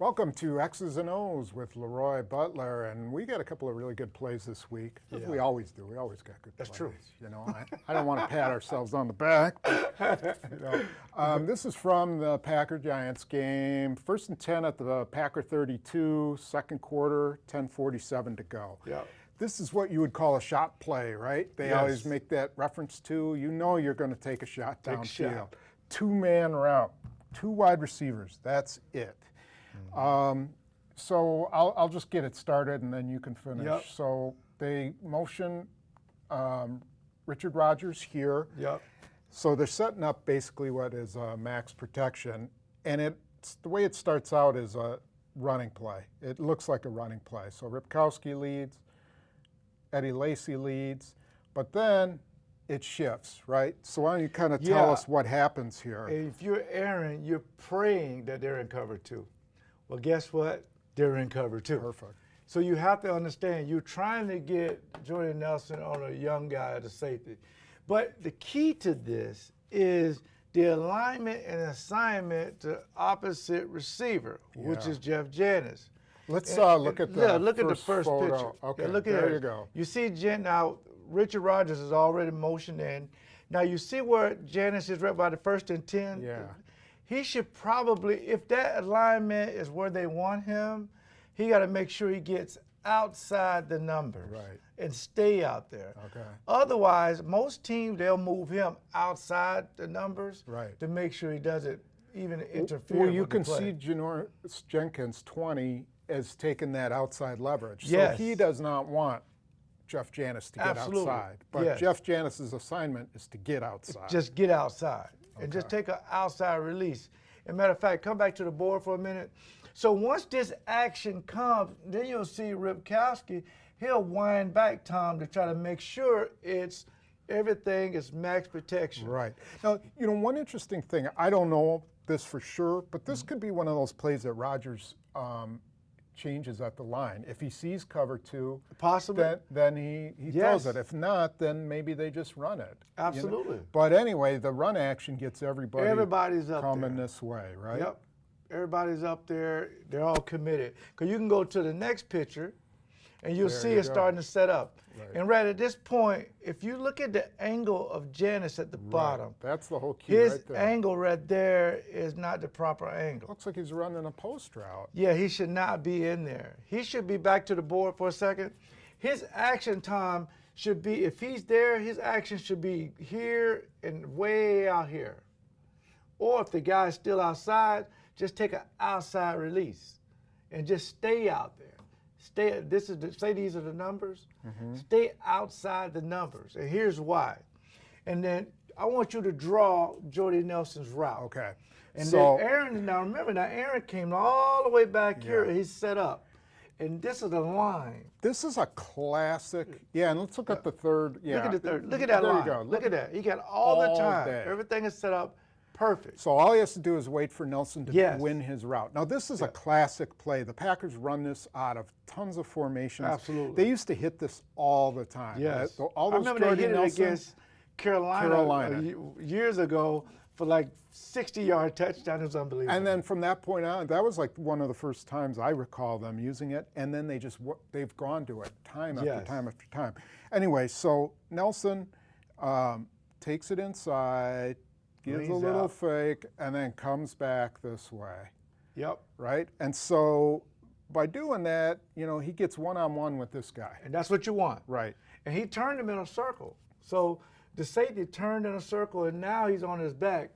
Welcome to X's and O's with LeRoy Butler, and we got a couple of really good plays this week. Yeah. We always do. We always got good plays. That's true. You know, I don't want to pat ourselves on the back. But, this is from the Packer-Giants game. 1st and 10 at the Packer 32, second quarter, 10:47 to go. Yeah. This is what you would call a shot play, right? They Yes. always make that reference to. You know you're going to take a shot Take a downfield. shot. Two-man route, 2 wide receivers. That's it. So I'll just get it started and then you can finish. Yep. So they motion Richard Rodgers here. Yep. So they're setting up basically what is max protection, and the way it starts out is a running play. It looks like a running play. So Ripkowski leads, Eddie Lacy leads, but then it shifts, right? So why don't you kind of tell us what happens here? If you're Aaron, you're praying that they're in cover 2. Well, guess what? They're in cover 2. Perfect. So you have to understand, you're trying to get Jordan Nelson on a young guy at the safety. But the key to this is the alignment and assignment to opposite receiver, which is Jeff Janis. Let's look at the look at the first photo. picture. Okay, Yeah, look at there it. you go. You see now Richard Rodgers is already motioned in. Now you see where Janis is right by the 1st and 10? Yeah. He should probably, if that alignment is where they want him, he got to make sure he gets outside the numbers Right. and stay out there. Okay. Otherwise, most teams, they'll move him outside the numbers Right. to make sure he doesn't even interfere Well, you with can the play. see Janoris Jenkins, 20, as taking that outside leverage. Yes. So he does not want Jeff Janis to get Absolutely. outside. But Yes. Jeff Janis's assignment is to get outside. Just get outside and just Okay. take an outside release. As a matter of fact, come back to the board for a minute. So once this action comes, then you'll see Ripkowski, he'll wind back, Tom, to try to make sure everything is max protection. Right. Now, you know, one interesting thing, I don't know this for sure, but this could be one of those plays that Rodgers changes at the line. If he sees cover 2, Possibly. then he throws it. If not, then maybe they just run it. you know? Absolutely. But anyway, the run action gets Everybody's up coming there. this way, right? Yep. Everybody's up there. They're all committed. Because you can go to the next picture, and you'll There see you it go. starting to set up. Right. And right at this point, if you look at the angle of Janis at the bottom, That's the whole key his right there. angle right there is not the proper angle. Looks like he's running a post route. Yeah, he should not be in there. He should be back to the board for a second. His action time should be, if he's there, his action should be here and way out here. Or if the guy's still outside, just take an outside release and just stay out there. Say these are the numbers. Stay outside the numbers. And here's why. And then I want you to draw Jordy Nelson's route. Okay. And So- then Aaron, now remember, Aaron came all the way back here. Yeah. He's set up. And this is the line. This is a classic. Yeah, and let's look at the third. Yeah. Look at the third. Look at that there line. You go. Look at that. He got all the all time. day. Everything is set up perfect. So all he has to do is wait for Nelson to Yes. win his route. Now this is a classic play. The Packers run this out of tons of formations. Absolutely. They used to hit this all the time. Yes. All I those remember they Jordy hit it Nelson, against Carolina. Years ago for like 60-yard touchdown. It was unbelievable. and then from that point on, that was like one of the first times I recall them using it. And then they've gone to it time after Yes. time after time. Anyway, so Nelson takes it inside, gives a Leans little out. fake, and then comes back this way. Yep. Right? And so by doing that, you know, he gets one-on-one with this guy. And that's what you want. Right. And he turned him in a circle. So the safety turned in a circle, and now he's on his back.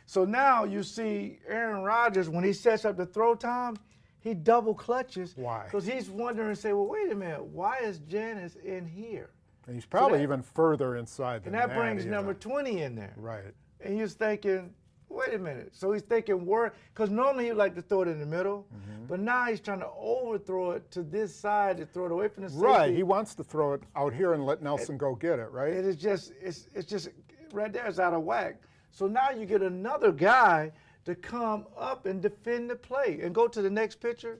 So now you see Aaron Rodgers, when he sets up the throw time, he double clutches. Why? Because he's wondering, say, well, wait a minute, why is Janis in here? And he's probably that- even further inside than And that brings even. number 20 in there. Right. And he's thinking, wait a minute. So he's thinking, because normally he would like to throw it in the middle, but now he's trying to overthrow it to this side to throw it away from the safety. Right. He wants to throw it out here and let Nelson go get it, right? It is just, it's just right there, it's out of whack. So now you get another guy to come up and defend the play. And go to the next picture,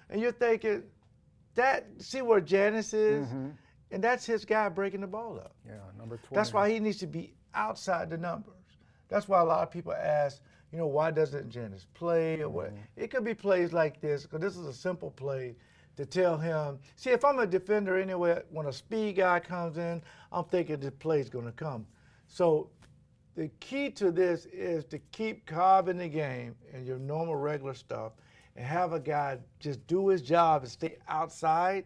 and you're thinking, see where Janis is? And that's his guy breaking the ball up. Yeah, number 20. That's why he needs to be outside the numbers. That's why a lot of people ask, You know, why doesn't Janis play or what? It could be plays like this, because this is a simple play to tell him. See, if I'm a defender anyway, when a speed guy comes in, I'm thinking this play's going to come. So the key to this is to keep Cobb in the game and your normal regular stuff and have a guy just do his job and stay outside.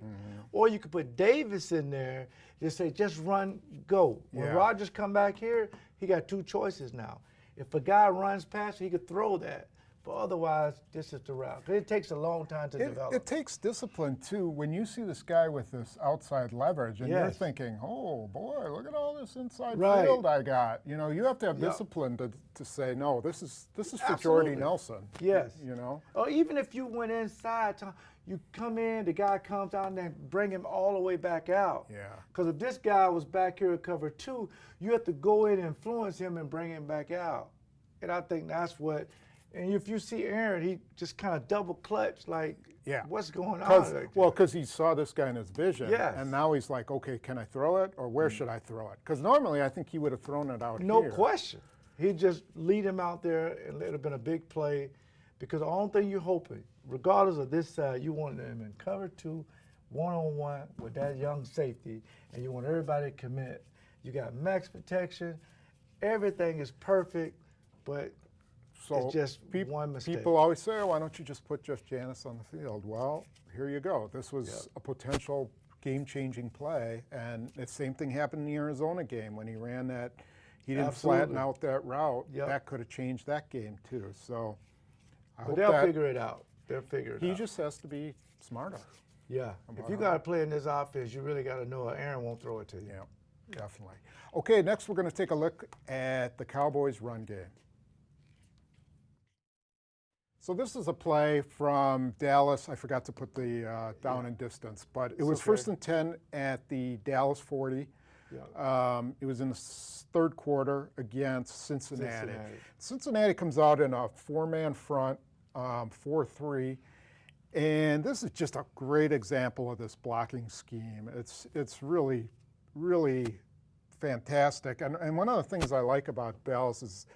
Or you could put Davis in there, just say, just run, go. When Rodgers come back here, he got two choices now. If a guy runs past, he could throw that. But otherwise, this is the route. It takes a long time to develop. It takes discipline, too. When you see this guy with this outside leverage and you're thinking, oh, boy, look at all this inside field I got. You know, you have to have discipline to say, no, this is for Jordy Nelson. Yes. You know? Or even if you went inside, you come in, the guy comes out and then bring him all the way back out. Yeah. Because if this guy was back here at cover 2, you have to go in and influence him and bring him back out. And I think that's what. And if you see Aaron, he just kind of double clutch, like, what's going on? Because he saw this guy in his vision, Yes. and now he's like, okay, can I throw it, or where should I throw it? Because normally I think he would have thrown it out No here. question. He just lead him out there, and it would have been a big play. Because the only thing you're hoping, regardless of this side, you want them in cover 2, one-on-one with that young safety, and you want everybody to commit. You got max protection. Everything is perfect, but So it's just one mistake. People always say, why don't you just put Jeff Janis on the field? Well, here you go. This was a potential game-changing play, and the same thing happened in the Arizona game when he ran that. He didn't flatten out that route. That could have changed that game too. So I hope they'll figure it out. They'll figure it out. He just has to be smarter. Yeah. If you got to play in this offense, you really got to know Aaron won't throw it to you. Yeah, definitely. Okay, next we're going to take a look at the Cowboys' run game. So this is a play from Dallas. I forgot to put the down and distance, but it was 1st and 10 at the Dallas 40. It was in the third quarter against Cincinnati. Cincinnati comes out in a 4-man front, 4-3, and this is just a great example of this blocking scheme. It's really, really fantastic. And one of the things I like about Dallas's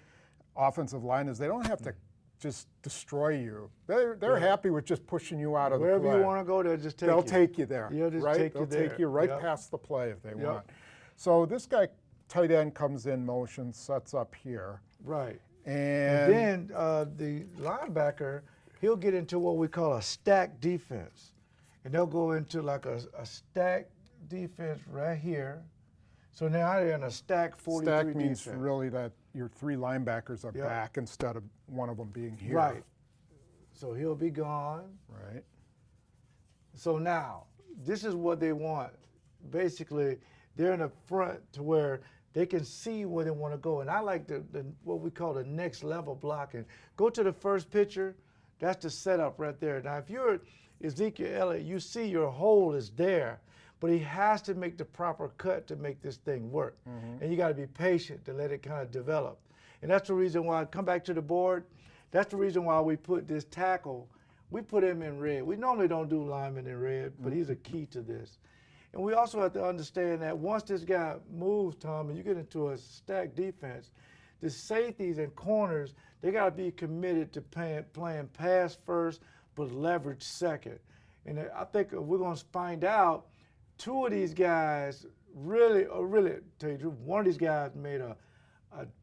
offensive line is they don't have to just destroy you. They're happy with just pushing you out of the play. Wherever you want to go, they'll take you there. right? They'll take you right past the play if they want. So this guy, tight end, comes in motion, sets up here. Right. And then the linebacker, he'll get into what we call a stack defense. And they'll go into like a stack defense right here. So now they're in a stack 43 stack means defense. really that your 3 linebackers are back instead of one of them being here. Right. So he'll be gone. Right. So now, this is what they want. Basically, they're in the front to where they can see where they want to go. And I like the what we call the next level blocking. Go to the first picture. That's the setup right there. Now, if you're Ezekiel Elliott, you see your hole is there, but he has to make the proper cut to make this thing work. And you got to be patient to let it kind of develop. And that's the reason why, come back to the board, that's the reason why we put this tackle, we put him in red. We normally don't do linemen in red, but he's a key to this. And we also have to understand that once this guy moves, Tom, and you get into a stacked defense, the safeties and corners, they got to be committed to playing pass first, but leverage second. And I think we're going to find out 2 of these guys really, tell you the truth, one of these guys made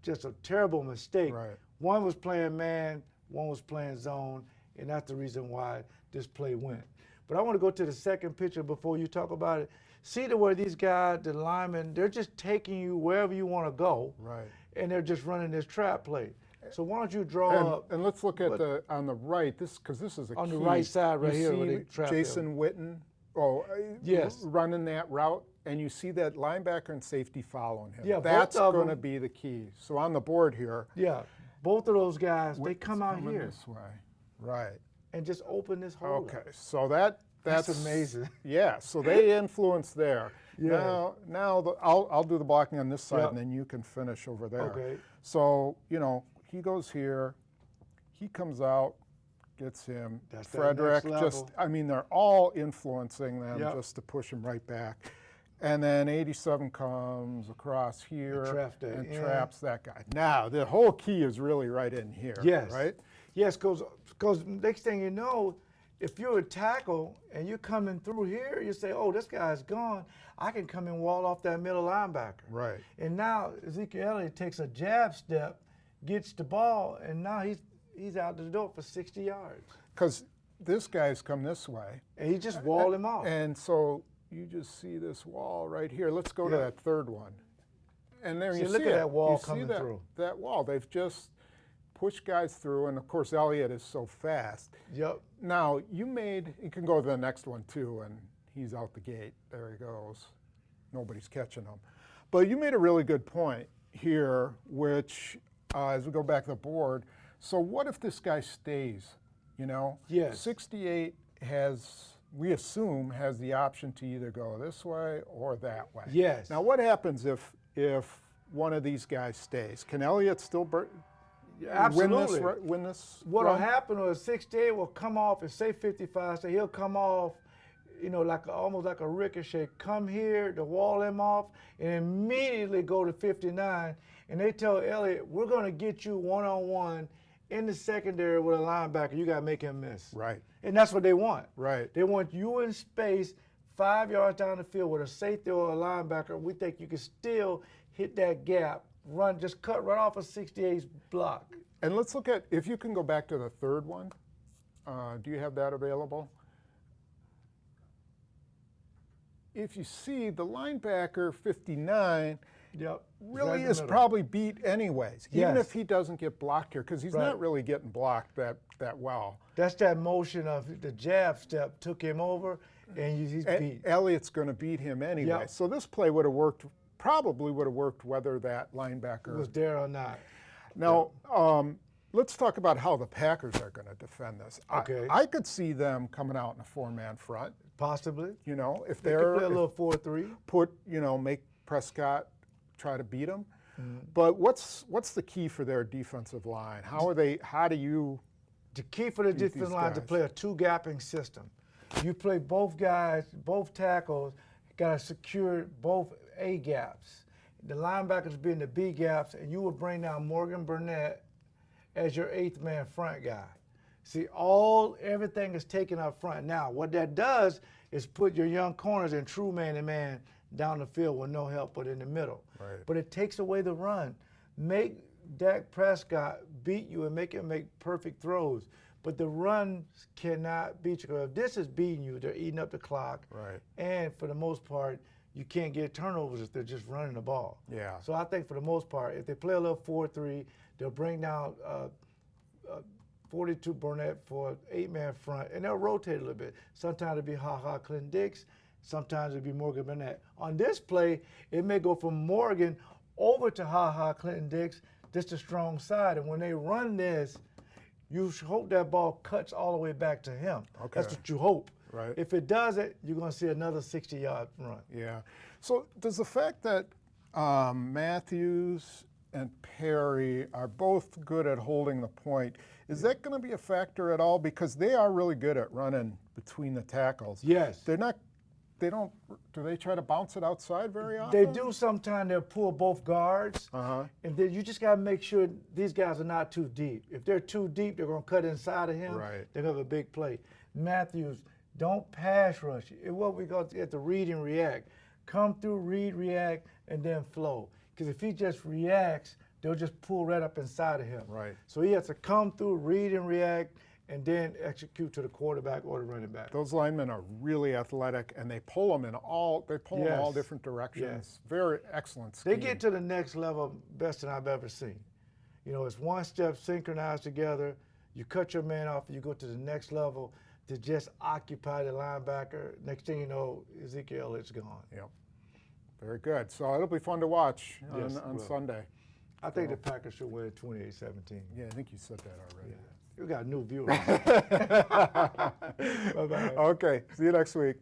just a terrible mistake. Right. One was playing man, one was playing zone, and that's the reason why this play went. But I want to go to the second picture before you talk about it. See where these guys, the linemen, they're just taking you wherever you want to go. Right. And they're just running this trap play. So why don't you draw up? And let's look at on the right, because this is a on key. the right side right you here see where they trap Jason Witten running that route, and you see that linebacker and safety following him. Yeah, that's both of going to them. be the key. So on the board here, Both of those guys, they Witten's come out coming here this way. Right. and just open this hole Okay, up. so that's amazing. Yeah, so they influence there. Yeah. Now I'll do the blocking on this side, and then you can finish over there. Okay. So he goes here, he comes out, gets him. That's that Frederick, next level. they're all influencing them just to push him right back. And then 87 comes across here and traps that guy. Now, the whole key is really right in here, Yes. right? Yes, because next thing you know, if you're a tackle and you're coming through here, you say, oh, this guy's gone. I can come and wall off that middle linebacker. Right. And now Ezekiel Elliott takes a jab step, gets the ball, and now he's out the door for 60 yards. Because this guy's come this way. And he just walled him off. And so you just see this wall right here. Let's go to that third one. And there you see look at that wall you coming see through. That wall. They've just pushed guys through, and of course Elliott is so fast. Yep. Now you can go to the next one too, and he's out the gate. There he goes. Nobody's catching him. But you made a really good point here, which as we go back to the board. So what if this guy stays? You know, Yes. 68 we assume has the option to either go this way or that way. Yes. Now what happens if one of these guys stays? Can Elliott still Absolutely. win this What'll run? happen is 68 will come off and say 55, so he'll come off, you know, almost like a ricochet, come here to wall him off, and immediately go to 59. And they tell Elliott, we're going to get you one-on-one in the secondary with a linebacker. You got to make him miss. Right. And that's what they want. Right. They want you in space 5 yards down the field with a safety or a linebacker. We think you can still hit that gap, just cut right off of 68's block. And let's look at, if you can go back to the third one. Do you have that available? If you see the linebacker 59 Yep. really is probably beat anyways, even Yes. if he doesn't get blocked here, because he's not really getting blocked that well. That's that motion of the jab step took him over, and he's beat. Elliott's going to beat him anyway. Yep. So this play would have worked, probably would have worked whether that linebacker Was there or not. Now, let's talk about how the Packers are going to defend this. Okay. I could see them coming out in a four-man front. Possibly. You know, if They could they're play a little 4-3. make Prescott try to beat them. Mm-hmm. But what's the key for their defensive line? How do you? The key for the beat these defensive line to guys? play a two-gapping system. You play both guys, both tackles, got to secure both A gaps. The linebackers be in the B gaps, and you will bring down Morgan Burnett as your eighth man front guy. See, everything is taken up front. Now, what that does is put your young corners in true man-to-man down the field with no help but in the middle. Right. But it takes away the run. Make Dak Prescott beat you and make him make perfect throws. But the run cannot beat you. If this is beating you, they're eating up the clock. Right. And for the most part, you can't get turnovers if they're just running the ball. Yeah. So I think for the most part, if they play a little 4-3, they'll bring down 42 Burnett for an eight-man front, and they'll rotate a little bit. Sometimes it'll be Ha-Ha Clinton Dix. Sometimes it'll be Morgan Burnett. On this play, it may go from Morgan over to Ha-Ha Clinton Dix, just a strong side. And when they run this, you hope that ball cuts all the way back to him. Okay. That's what you hope. Right. If it does it, you're going to see another 60-yard run. Yeah. So does the fact that Matthews and Perry are both good at holding the point, is that going to be a factor at all? Because they are really good at running between the tackles. Yes. Do they try to bounce it outside very often? They do sometimes. They'll pull both guards. And then you just got to make sure these guys are not too deep. If they're too deep, they're going to cut inside of him. Right. They're going to have a big play. Matthews, don't pass rush. What we got at the read and react. Come through, read, react, and then flow. Because if he just reacts, they'll just pull right up inside of him. Right. So he has to come through, read and react, and then execute to the quarterback or the running back. Those linemen are really athletic, and they pull them in all different directions. Yes. Very excellent scheme. They get to the next level best than I've ever seen. You know, it's one step synchronized together. You cut your man off, and you go to the next level to just occupy the linebacker. Next thing you know, Ezekiel Elliott's gone. Yep. Very good. So it'll be fun to watch on will. Sunday. I think the Packers should win 28-17. Yeah, I think you said that already. Yeah. We got new viewers. Bye-bye. Okay. See you next week.